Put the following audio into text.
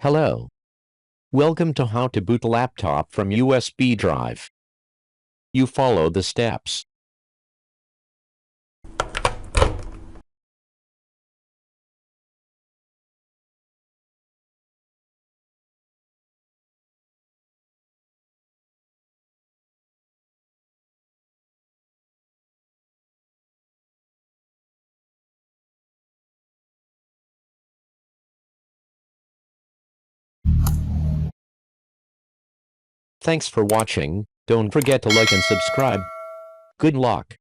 Hello. Welcome to How to Boot Laptop from USB Drive. You follow the steps. Thanks for watching. Don't forget to like and subscribe. Good luck.